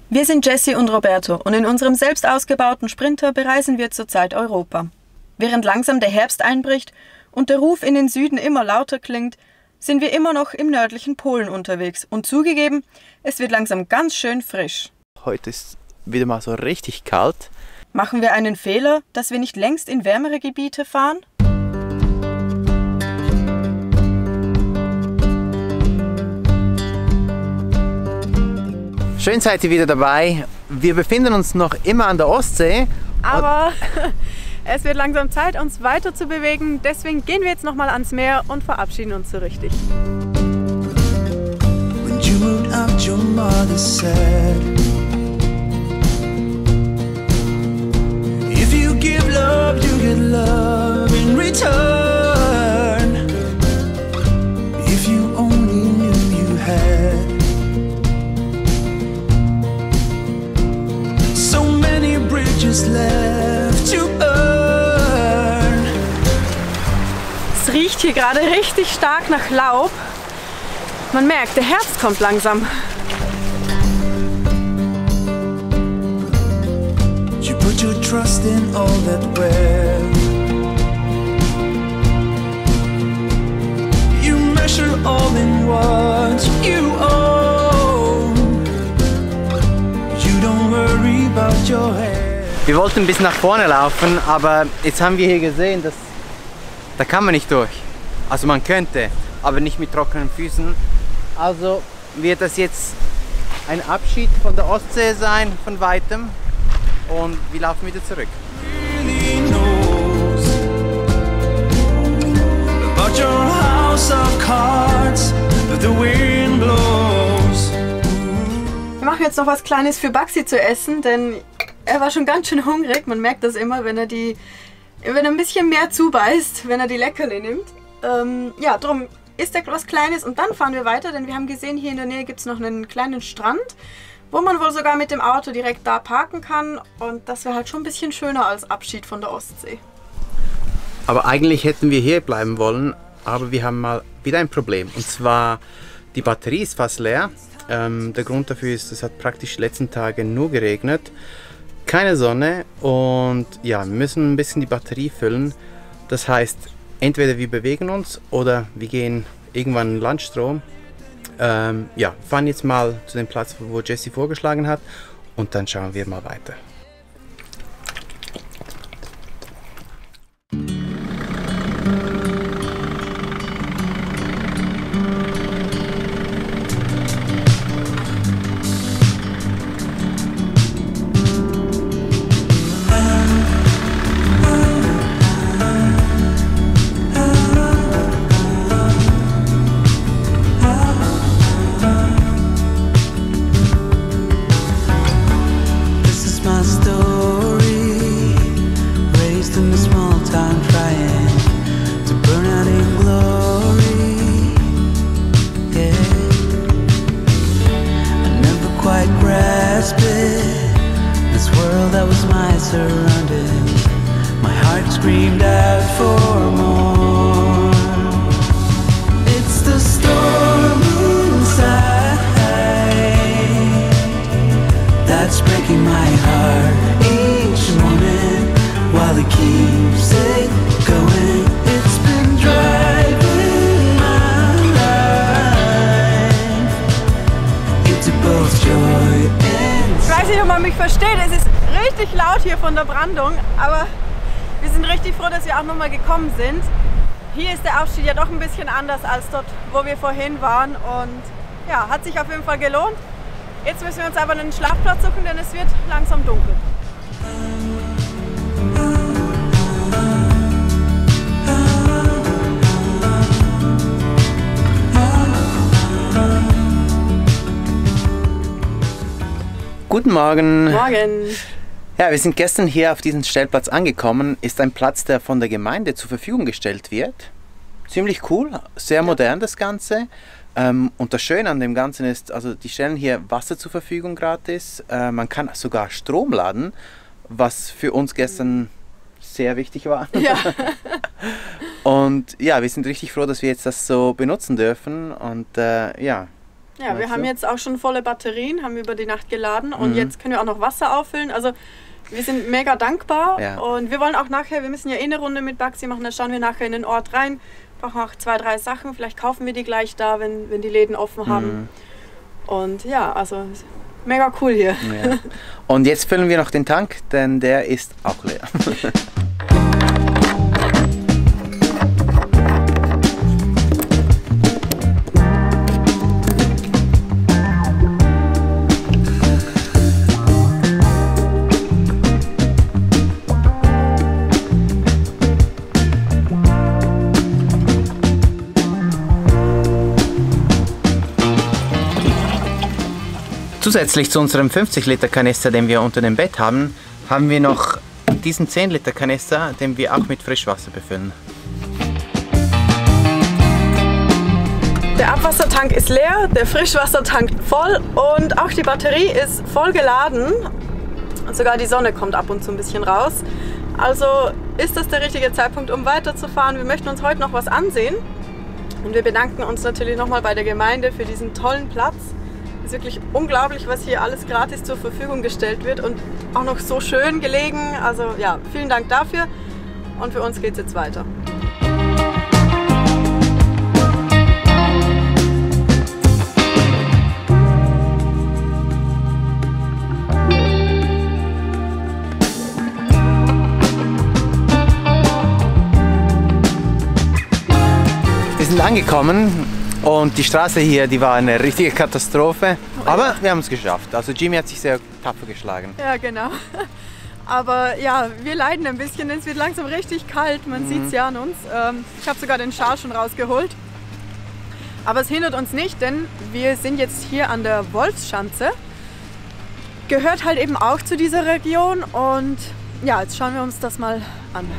Wir sind Jessie und Roberto und in unserem selbst ausgebauten Sprinter bereisen wir zurzeit Europa. Während langsam der Herbst einbricht und der Ruf in den Süden immer lauter klingt, sind wir immer noch im nördlichen Polen unterwegs und zugegeben, es wird langsam ganz schön frisch. Heute ist wieder mal so richtig kalt. Machen wir einen Fehler, dass wir nicht längst in wärmere Gebiete fahren? Schön seid ihr wieder dabei. Wir befinden uns noch immer an der Ostsee. Aber es wird langsam Zeit, uns weiter zu bewegen. Deswegen gehen wir jetzt noch mal ans Meer und verabschieden uns so richtig. When you moved out, your mother said, if you give love, you get love in return. If you only knew you had so many bridges left to burn. Es riecht hier gerade richtig stark nach Laub. Man merkt, der Herbst kommt langsam. You put your trust in all that wealth. You measure all in what you own. You don't worry about your hair. Wir wollten bis nach vorne laufen, aber jetzt haben wir hier gesehen, dass da kann man nicht durch. Also man könnte, aber nicht mit trockenen Füßen. Also wird das jetzt ein Abschied von der Ostsee sein, von weitem. Und wir laufen wieder zurück. Really knows about your house of cards, but the wind blows. Wir machen jetzt noch was Kleines für Baxi zu essen, denn er war schon ganz schön hungrig. Man merkt das immer, wenn er ein bisschen mehr zubeißt, wenn er die Leckerli nimmt. Ja, darum isst er was Kleines und dann fahren wir weiter, denn wir haben gesehen, hier in der Nähe gibt es noch einen kleinen Strand, wo man wohl sogar mit dem Auto direkt da parken kann und das wäre halt schon ein bisschen schöner als Abschied von der Ostsee. Aber eigentlich hätten wir hier bleiben wollen, aber wir haben mal wieder ein Problem. Und zwar, die Batterie ist fast leer. Der Grund dafür ist, es hat praktisch die letzten Tage nur geregnet. Keine Sonne und ja, wir müssen ein bisschen die Batterie füllen. Das heißt, entweder wir bewegen uns oder wir gehen irgendwann in Landstrom. Ja, fahren jetzt mal zu dem Platz, wo Jessie vorgeschlagen hat und dann schauen wir mal weiter. This world that was my surroundings, my heart screamed out for more. It's the storm inside that's breaking my heart each morning while it keeps it going. It's been driving my life into both joy and Ich weiß nicht, ob man mich versteht, es ist richtig laut hier von der Brandung, aber wir sind richtig froh, dass wir auch nochmal gekommen sind. Hier ist der Abschied ja doch ein bisschen anders als dort, wo wir vorhin waren und ja, hat sich auf jeden Fall gelohnt. Jetzt müssen wir uns aber einen Schlafplatz suchen, denn es wird langsam dunkel. Guten Morgen. Morgen. Ja, wir sind gestern hier auf diesem Stellplatz angekommen. Ist ein Platz, der von der Gemeinde zur Verfügung gestellt wird. Ziemlich cool, sehr modern das Ganze. Und das Schöne an dem Ganzen ist, also die stellen hier Wasser zur Verfügung gratis. Man kann sogar Strom laden, was für uns gestern sehr wichtig war. Ja. Und ja, wir sind richtig froh, dass wir jetzt das so benutzen dürfen. Und ja, Ja, wir haben jetzt auch schon volle Batterien, haben wir über die Nacht geladen und jetzt können wir auch noch Wasser auffüllen. Also wir sind mega dankbar und wir wollen auch nachher, wir müssen ja eine Runde mit Baxi machen, dann schauen wir nachher in den Ort rein, brauchen auch 2, 3 Sachen, vielleicht kaufen wir die gleich da, wenn die Läden offen haben. Und ja, also mega cool hier. Ja. Und jetzt füllen wir noch den Tank, denn der ist auch leer. Zusätzlich zu unserem 50-Liter-Kanister, den wir unter dem Bett haben, haben wir noch diesen 10-Liter-Kanister, den wir auch mit Frischwasser befüllen. Der Abwassertank ist leer, der Frischwassertank voll und auch die Batterie ist voll geladen. Und sogar die Sonne kommt ab und zu ein bisschen raus. Also ist das der richtige Zeitpunkt, um weiterzufahren. Wir möchten uns heute noch was ansehen. Und wir bedanken uns natürlich nochmal bei der Gemeinde für diesen tollen Platz. Es ist wirklich unglaublich, was hier alles gratis zur Verfügung gestellt wird und auch noch so schön gelegen. Also ja, vielen Dank dafür und für uns geht es jetzt weiter. Wir sind angekommen. Und die Straße hier, die war eine richtige Katastrophe, aber wir haben es geschafft. Also Jimmy hat sich sehr tapfer geschlagen. Ja, genau. Aber ja, wir leiden ein bisschen, denn es wird langsam richtig kalt, man sieht es ja an uns. Ich habe sogar den Schal schon rausgeholt. Aber es hindert uns nicht, denn wir sind jetzt hier an der Wolfschanze. Gehört halt eben auch zu dieser Region und ja, jetzt schauen wir uns das mal an.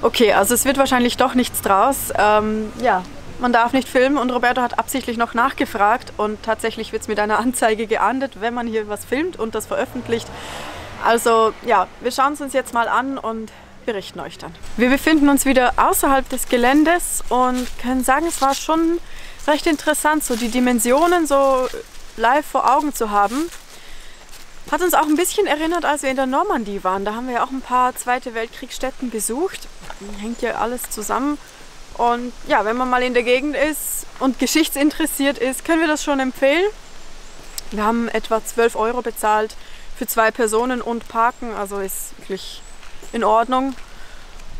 Okay, also es wird wahrscheinlich doch nichts draus. Ja, man darf nicht filmen und Roberto hat absichtlich noch nachgefragt und tatsächlich wird es mit einer Anzeige geahndet, wenn man hier was filmt und das veröffentlicht. Also ja, wir schauen es uns jetzt mal an und berichten euch dann. Wir befinden uns wieder außerhalb des Geländes und können sagen, es war schon recht interessant, so die Dimensionen so live vor Augen zu haben. Hat uns auch ein bisschen erinnert, als wir in der Normandie waren. Da haben wir ja auch ein paar Zweite Weltkriegsstätten besucht. Hängt ja alles zusammen. Und ja, wenn man mal in der Gegend ist und geschichtsinteressiert ist, können wir das schon empfehlen. Wir haben etwa 12 € bezahlt für 2 Personen und Parken. Also ist wirklich in Ordnung.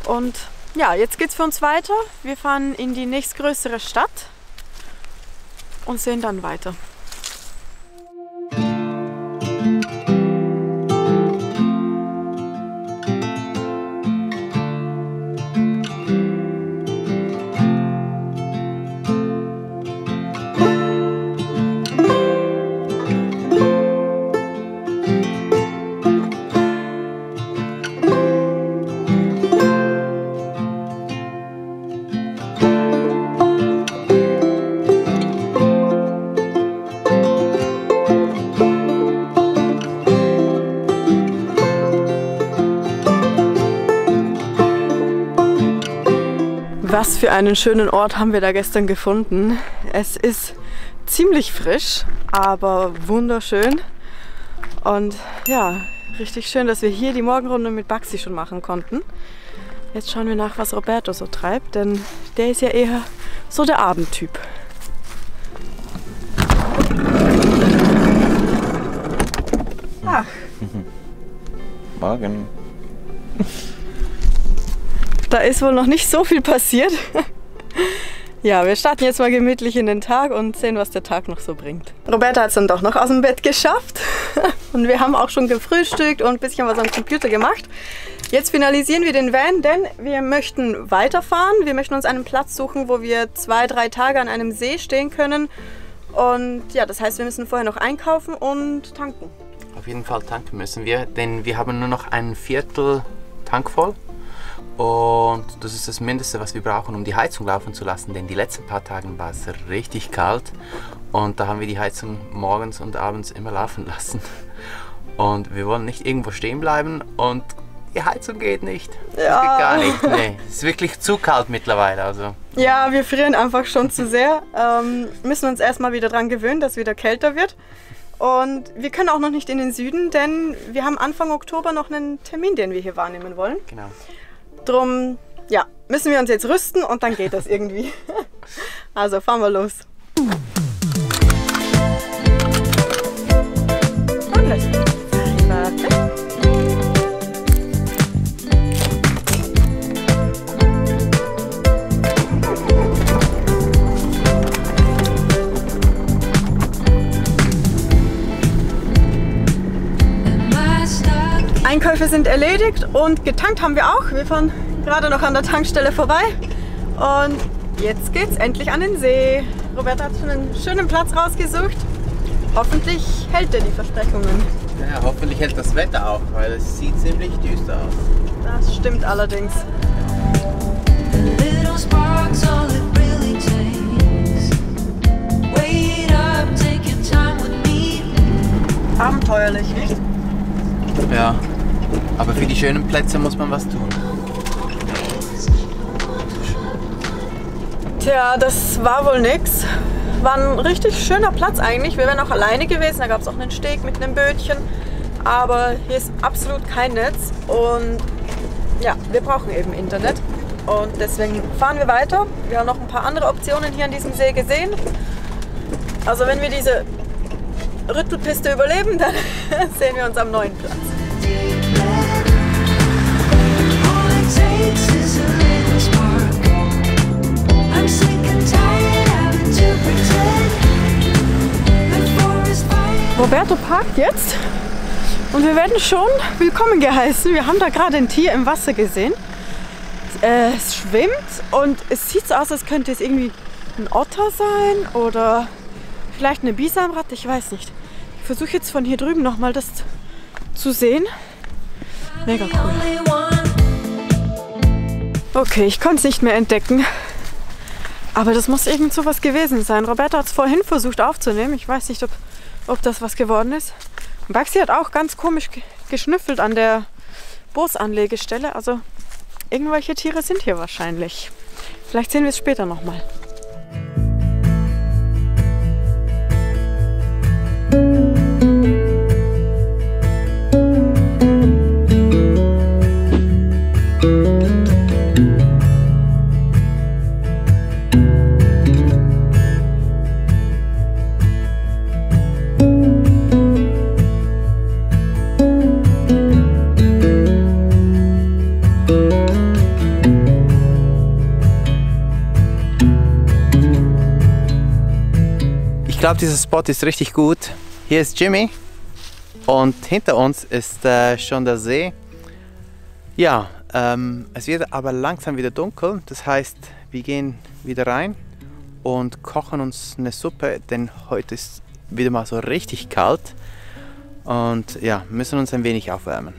Und ja, jetzt geht's für uns weiter. Wir fahren in die nächstgrößere Stadt und sehen dann weiter. Was für einen schönen Ort haben wir da gestern gefunden. Es ist ziemlich frisch, aber wunderschön. Und ja, richtig schön, dass wir hier die Morgenrunde mit Baxi schon machen konnten. Jetzt schauen wir nach, was Roberto so treibt, denn der ist ja eher so der Abendtyp. Ach. Morgen. Da ist wohl noch nicht so viel passiert. Ja, wir starten jetzt mal gemütlich in den Tag und sehen, was der Tag noch so bringt. Roberta hat es dann doch noch aus dem Bett geschafft. Und wir haben auch schon gefrühstückt und ein bisschen was am Computer gemacht. Jetzt finalisieren wir den Van, denn wir möchten weiterfahren. Wir möchten uns einen Platz suchen, wo wir 2, 3 Tage an einem See stehen können. Und ja, das heißt, wir müssen vorher noch einkaufen und tanken. Auf jeden Fall tanken müssen wir, denn wir haben nur noch ein Viertel Tank voll. Und das ist das Mindeste, was wir brauchen, um die Heizung laufen zu lassen, denn die letzten paar Tage war es richtig kalt und da haben wir die Heizung morgens und abends immer laufen lassen. Und wir wollen nicht irgendwo stehen bleiben und die Heizung geht nicht. Das Ja. geht gar nicht. Nee, es ist wirklich zu kalt mittlerweile. Also. Ja, wir frieren einfach schon zu sehr. Müssen uns erstmal wieder dran gewöhnen, dass es wieder kälter wird. Und wir können auch noch nicht in den Süden, denn wir haben Anfang Oktober noch einen Termin, den wir hier wahrnehmen wollen. Genau. Drum, ja, müssen wir uns jetzt rüsten und dann geht das irgendwie. Also fahren wir los. Und los. Warte. Einkäufe sind erledigt und getankt haben wir auch. Wir fahren gerade noch an der Tankstelle vorbei und jetzt geht's endlich an den See. Roberta hat schon einen schönen Platz rausgesucht. Hoffentlich hält er die Versprechungen. Ja, hoffentlich hält das Wetter auch, weil es sieht ziemlich düster aus. Das stimmt allerdings. Abenteuerlich, nicht? Ja, aber für die schönen Plätze muss man was tun. Tja, das war wohl nix. War ein richtig schöner Platz eigentlich. Wir wären auch alleine gewesen. Da gab es auch einen Steg mit einem Bötchen. Aber hier ist absolut kein Netz. Und ja, wir brauchen eben Internet. Und deswegen fahren wir weiter. Wir haben noch ein paar andere Optionen hier an diesem See gesehen. Also wenn wir diese Rüttelpiste überleben, dann sehen wir uns am neuen Platz. Roberto parkt jetzt und wir werden schon willkommen geheißen. Wir haben da gerade ein Tier im Wasser gesehen. Es schwimmt und es sieht so aus, als könnte es irgendwie ein Otter sein oder vielleicht eine Bisamratte, ich weiß nicht. Ich versuche jetzt von hier drüben nochmal das zu sehen. Mega cool. Okay, ich konnte es nicht mehr entdecken. Aber das muss irgend so was gewesen sein. Roberta hat es vorhin versucht aufzunehmen. Ich weiß nicht, ob das was geworden ist. Und Baxi hat auch ganz komisch geschnüffelt an der Boosanlegestelle. Also irgendwelche Tiere sind hier wahrscheinlich. Vielleicht sehen wir es später nochmal. Ich glaube, dieser Spot ist richtig gut. Hier ist Jimmy und hinter uns ist schon der See. Ja, es wird aber langsam wieder dunkel. Das heißt, wir gehen wieder rein und kochen uns eine Suppe, denn heute ist wieder mal so richtig kalt. Und ja, müssen uns ein wenig aufwärmen.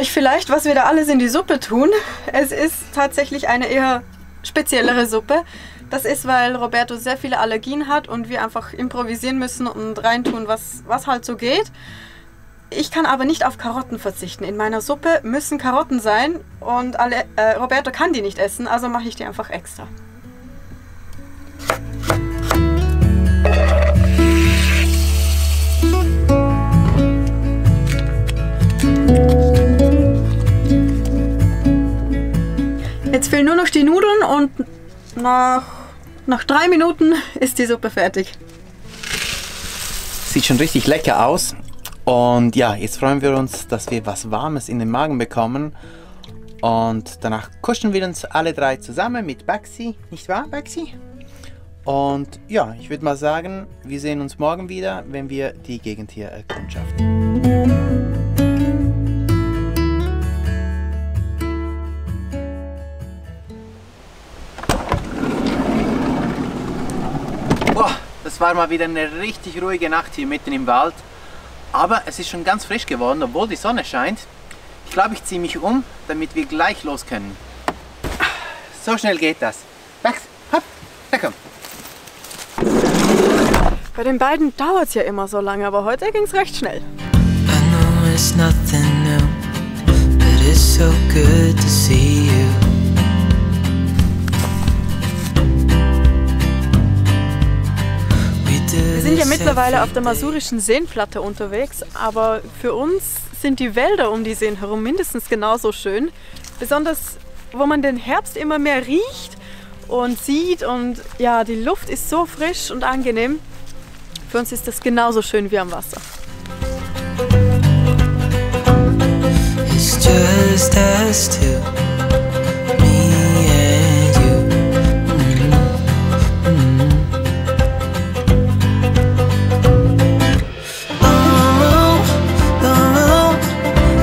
Vielleicht, was wir da alles in die Suppe tun. Es ist tatsächlich eine eher speziellere Suppe. Das ist, weil Roberto sehr viele Allergien hat und wir einfach improvisieren müssen und reintun, was halt so geht. Ich kann aber nicht auf Karotten verzichten. In meiner Suppe müssen Karotten sein und Roberto kann die nicht essen, also mache ich die einfach extra. Jetzt fehlen nur noch die Nudeln und nach 3 Minuten ist die Suppe fertig. Sieht schon richtig lecker aus. Und ja, jetzt freuen wir uns, dass wir was Warmes in den Magen bekommen. Und danach kuscheln wir uns alle drei zusammen mit Baxi, nicht wahr, Baxi? Und ja, ich würde mal sagen, wir sehen uns morgen wieder, wenn wir die Gegend hier erkundschaften. Boah, das war mal wieder eine richtig ruhige Nacht hier mitten im Wald. Aber es ist schon ganz frisch geworden, obwohl die Sonne scheint. Ich glaube, ich ziehe mich um, damit wir gleich los können. So schnell geht das. Max, hopp, da komm. Bei den beiden dauert es ja immer so lange, aber heute ging es recht schnell. I know it's nothing new, but it's so good to see you. Wir sind ja mittlerweile auf der Masurischen Seenplatte unterwegs, aber für uns sind die Wälder um die Seen herum mindestens genauso schön. Besonders, wo man den Herbst immer mehr riecht und sieht und ja, die Luft ist so frisch und angenehm. Für uns ist das genauso schön wie am Wasser. It's just us two, me and you. Oh, oh,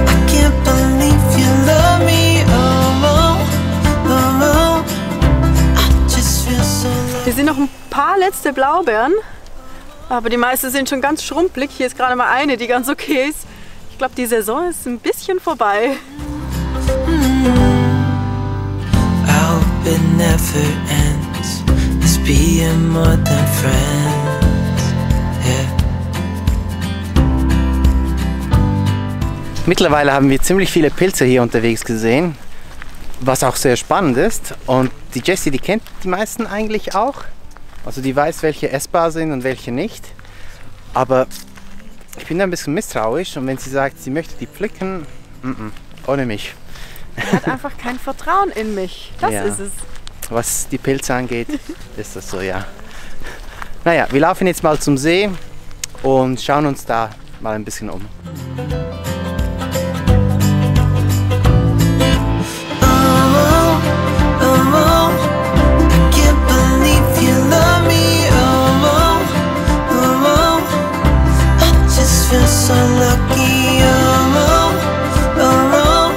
I can't believe you love me. Oh, oh, I just feel so lucky. Hier sind noch ein paar letzte Blaubeeren, aber die meisten sind schon ganz schrumpelig. Hier ist gerade mal eine, die ganz okay ist. Ich glaube, die Saison ist ein bisschen vorbei. I hope it never ends. Let's be more than friends. Yeah. Mittlerweile haben wir ziemlich viele Pilze hier unterwegs gesehen, was auch sehr spannend ist. Und die Jessie, die kennt die meisten eigentlich auch. Also die weiß, welche essbar sind und welche nicht. Aber ich bin da ein bisschen misstrauisch und wenn sie sagt, sie möchte die pflücken, ohne mich. Er hat einfach kein Vertrauen in mich. Das Ja. ist es. Was die Pilze angeht, ist das so, ja. Naja, wir laufen jetzt mal zum See und schauen uns da mal ein bisschen um. Feel so lucky, oh, oh, oh.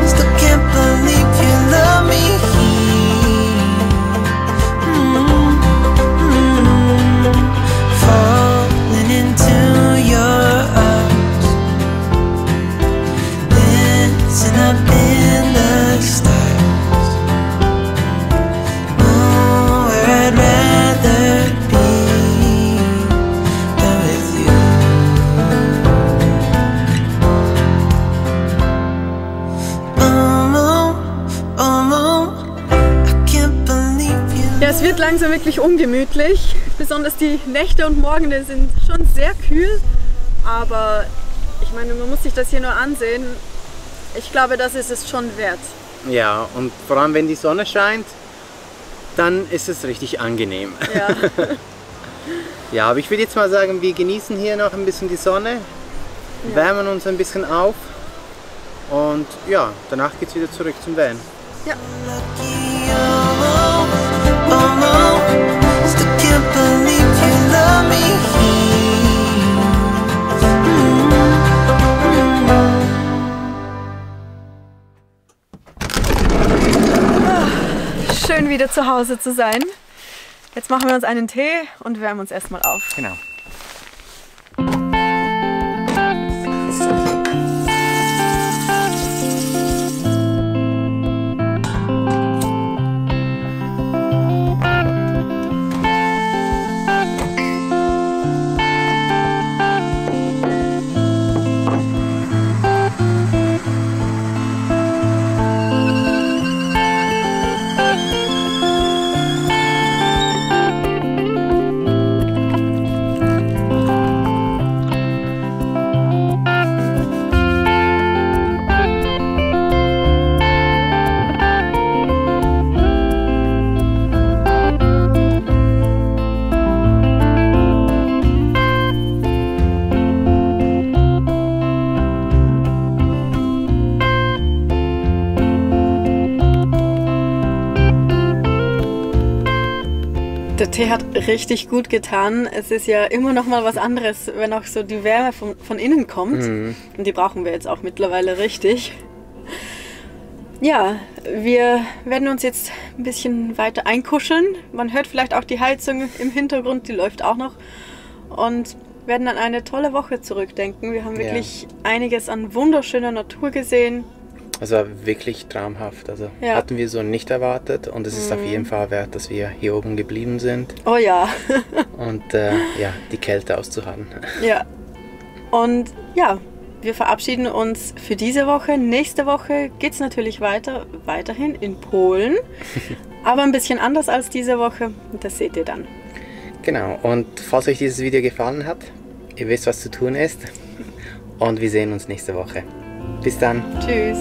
Still can't believe you love me. Falling into your arms, dancing up in the stars. Oh, where I'd rather be than with you. Ja, es wird langsam wirklich ungemütlich. Besonders die Nächte und Morgende sind schon sehr kühl. Aber ich meine, man muss sich das hier nur ansehen. Ich glaube, das ist es schon wert. Ja, und vor allem wenn die Sonne scheint, dann ist es richtig angenehm. Ja. Ja, aber ich würde jetzt mal sagen, wir genießen hier noch ein bisschen die Sonne, wärmen uns ein bisschen auf und ja, danach geht es wieder zurück zum Van. Ja. Still can't believe you love me. Schön wieder zu Hause zu sein. Jetzt machen wir uns einen Tee und wärmen uns erstmal auf. Genau. Tee hat richtig gut getan. Es ist ja immer noch mal was anderes, wenn auch so die Wärme von innen kommt. Und die brauchen wir jetzt auch mittlerweile richtig. Ja, wir werden uns jetzt ein bisschen weiter einkuscheln. Man hört vielleicht auch die Heizung im Hintergrund, die läuft auch noch. Und werden an eine tolle Woche zurückdenken. Wir haben wirklich einiges an wunderschöner Natur gesehen. Es war wirklich traumhaft. Also hatten wir so nicht erwartet und es ist auf jeden Fall wert, dass wir hier oben geblieben sind. Oh ja. Und die Kälte auszuharren. Ja. Und ja, wir verabschieden uns für diese Woche. Nächste Woche geht es natürlich weiterhin in Polen. Aber ein bisschen anders als diese Woche. Das seht ihr dann. Genau. Und falls euch dieses Video gefallen hat, ihr wisst, was zu tun ist. Und wir sehen uns nächste Woche. Bis dann. Tschüss.